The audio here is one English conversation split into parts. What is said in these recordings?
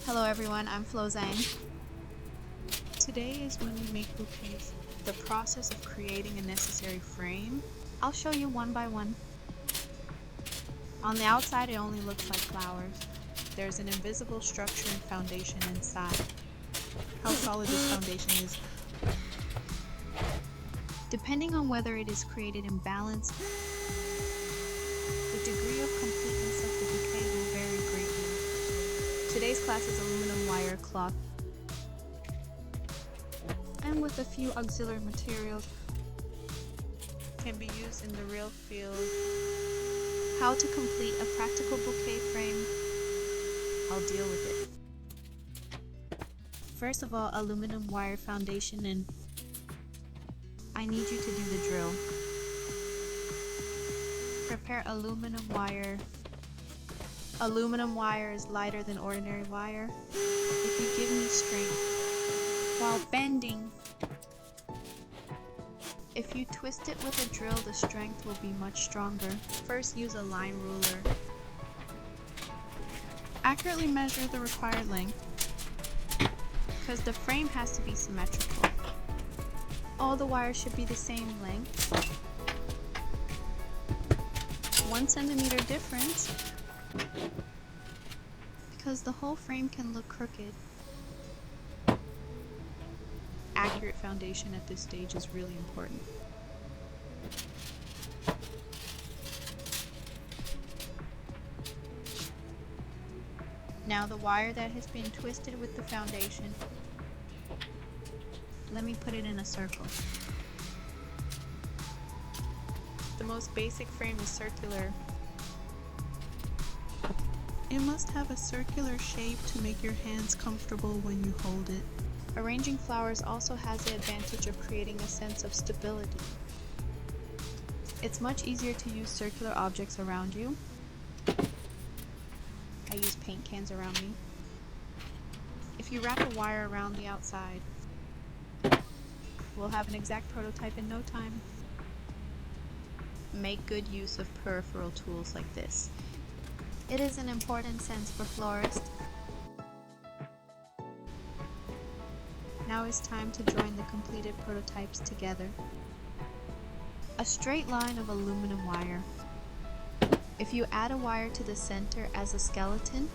Hello everyone, I'm FLOSIGN. Today is when we make bouquets. The process of creating a necessary frame. I'll show you one by one. On the outside it only looks like flowers. There's an invisible structure and foundation inside. How solid this foundation is. Depending on whether it is created in balance, the degree of completeness of the bouquet will vary greatly. Today's class is aluminum wire cloth, and with a few auxiliary materials, Can be used in the real field. how to complete a practical bouquet frame, I'll deal with it. First of all, aluminum wire foundation, and I need you to do the drill. Prepare aluminum wire. Aluminum wire is lighter than ordinary wire. If you give me strength while bending, if you twist it with a drill, the strength will be much stronger. First, use a line ruler. Accurately measure the required length, because the frame has to be symmetrical. All the wires should be the same length. 1 centimeter difference, because the whole frame can look crooked. Accurate foundation at this stage is really important. Now the wire that has been twisted with the foundation, let me put it in a circle. The most basic frame is circular. It must have a circular shape to make your hands comfortable when you hold it. Arranging flowers also has the advantage of creating a sense of stability. It's much easier to use circular objects around you. I use paint cans around me. If you wrap a wire around the outside, we'll have an exact prototype in no time. Make good use of peripheral tools like this. It is an important sense for florists. Now it's time to join the completed prototypes together. A straight line of aluminum wire. If you add a wire to the center as a skeleton,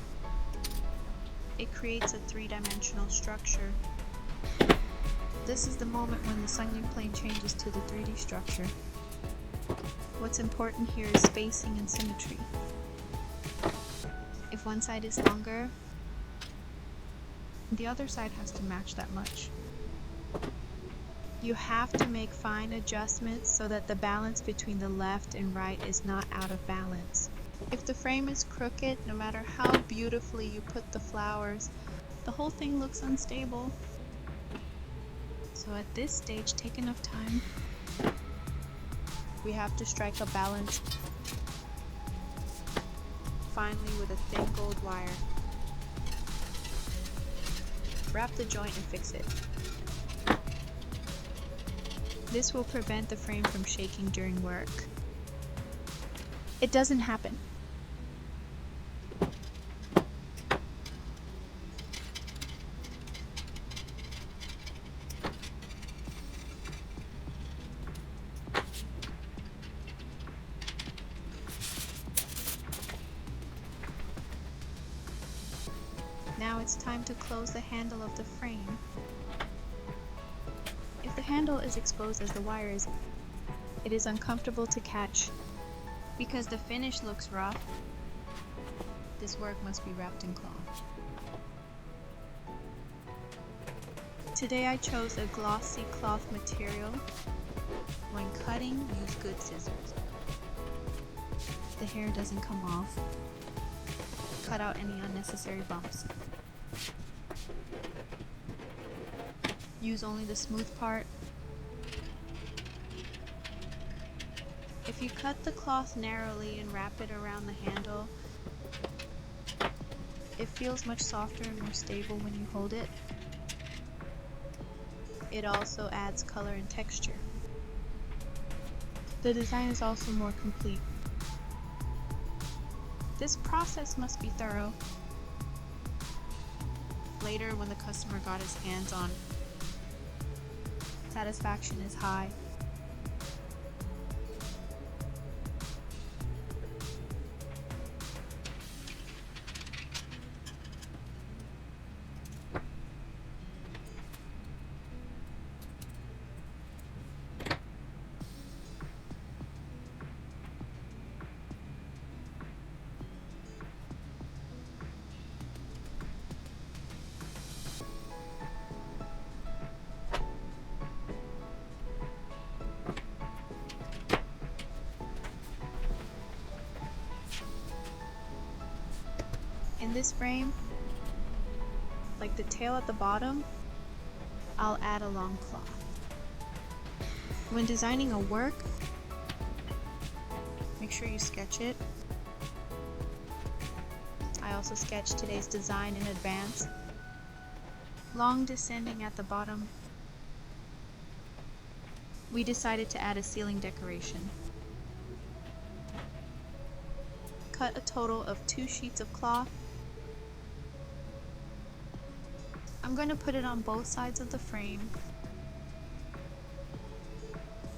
it creates a three-dimensional structure. This is the moment when the sunken plane changes to the 3D structure. What's important here is spacing and symmetry. If one side is longer, the other side has to match that much. You have to make fine adjustments so that the balance between the left and right is not out of balance. If the frame is crooked, no matter how beautifully you put the flowers, the whole thing looks unstable. So at this stage, take enough time. We have to strike a balance finely with a thin gold wire. Wrap the joint and fix it. This will prevent the frame from shaking during work. It doesn't happen. Now it's time to close the handle of the frame. If the handle is exposed as the wire is, it is uncomfortable to catch. Because the finish looks rough, this work must be wrapped in cloth. Today I chose a glossy cloth material. When cutting, use good scissors. The hair doesn't come off. Cut out any unnecessary bumps. Use only the smooth part. If you cut the cloth narrowly and wrap it around the handle, it feels much softer and more stable when you hold it. It also adds color and texture. The design is also more complete. This process must be thorough. Later, when the customer got his hands on, satisfaction is high. In this frame, like the tail at the bottom, I'll add a long cloth. When designing a work, make sure you sketch it. I also sketched today's design in advance. Long descending at the bottom, we decided to add a ceiling decoration. Cut a total of 2 sheets of cloth. I'm going to put it on both sides of the frame.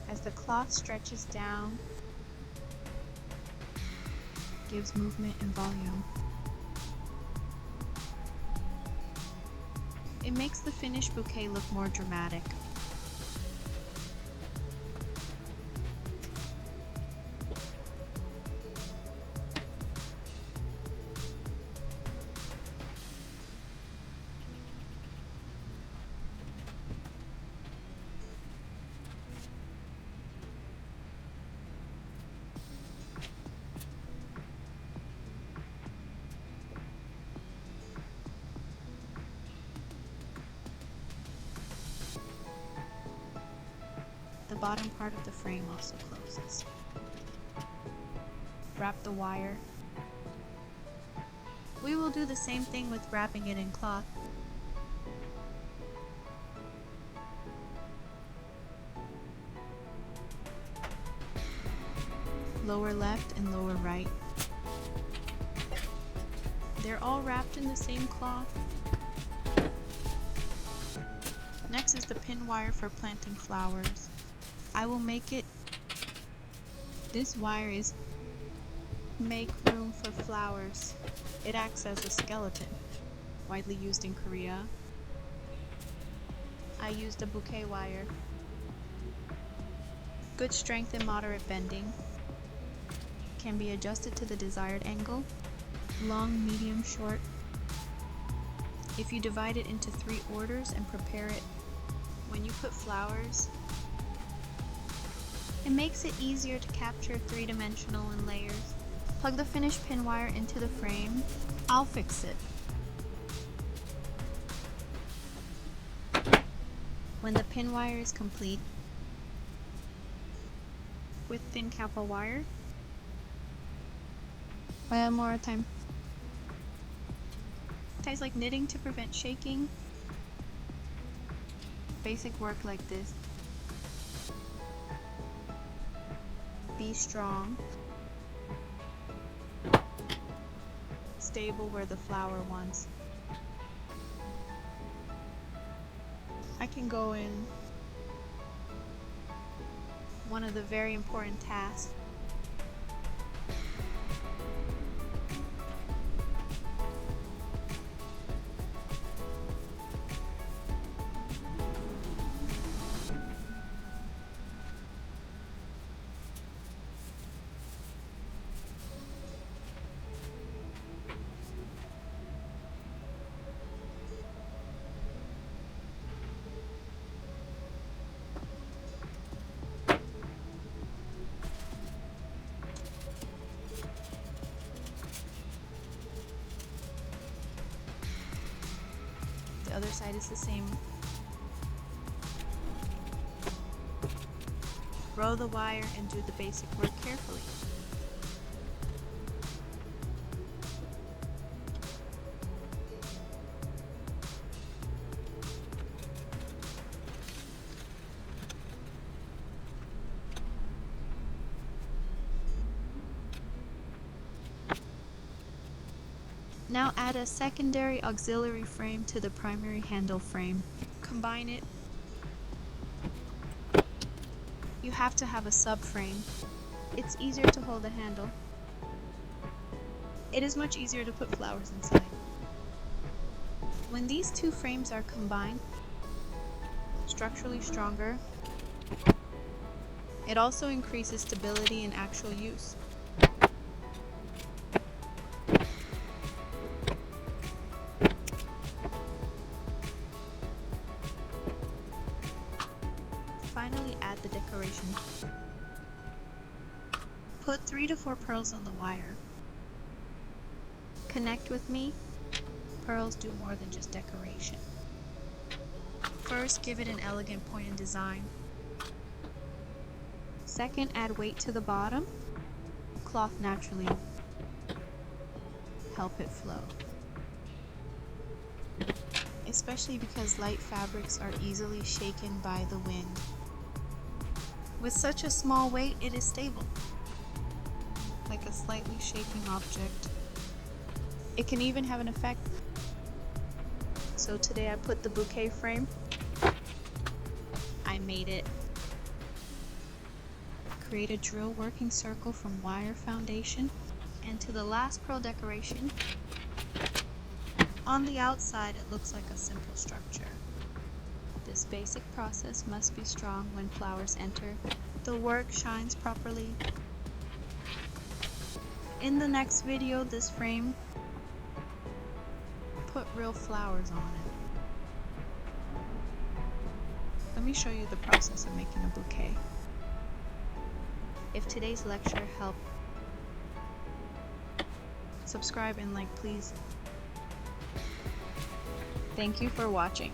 As the cloth stretches down, gives movement and volume. It makes the finished bouquet look more dramatic. The bottom part of the frame also closes. Wrap the wire. We will do the same thing with wrapping it in cloth. Lower left and lower right. They're all wrapped in the same cloth. Next is the pin wire for planting flowers. I will make it, this wire is make room for flowers. It acts as a skeleton, widely used in Korea. I used a bouquet wire. Good strength and moderate bending. Can be adjusted to the desired angle. Long, medium, short. If you divide it into 3 orders and prepare it, when you put flowers, it makes it easier to capture 3-dimensional in layers. Plug the finished pin wire into the frame. I'll fix it. When the pin wire is complete, with thin copper wire, one more time. Ties like knitting to prevent shaking. Basic work like this. Be strong. Stable where the flower wants. I can go in one of the very important tasks. The other side is the same. Row the wire and do the basic work carefully. Now add a secondary auxiliary frame to the primary handle frame. Combine it. You have to have a subframe. It's easier to hold the handle. It is much easier to put flowers inside. When these two frames are combined, structurally stronger, it also increases stability in actual use. Finally, add the decoration. Put 3 to 4 pearls on the wire. Connect with me. Pearls do more than just decoration. First, give it an elegant point in design. Second, add weight to the bottom. Cloth naturally. Help it flow. Especially because light fabrics are easily shaken by the wind. With such a small weight, it is stable, like a slightly shaking object. It can even have an effect. So today I put the bouquet frame. I made it. Create a drill working circle from wire foundation and to the last pearl decoration. On the outside, it looks like a simple structure. This basic process must be strong when flowers enter. The work shines properly. In the next video, this frame, put real flowers on it. Let me show you the process of making a bouquet. If today's lecture helped, subscribe and like please. Thank you for watching.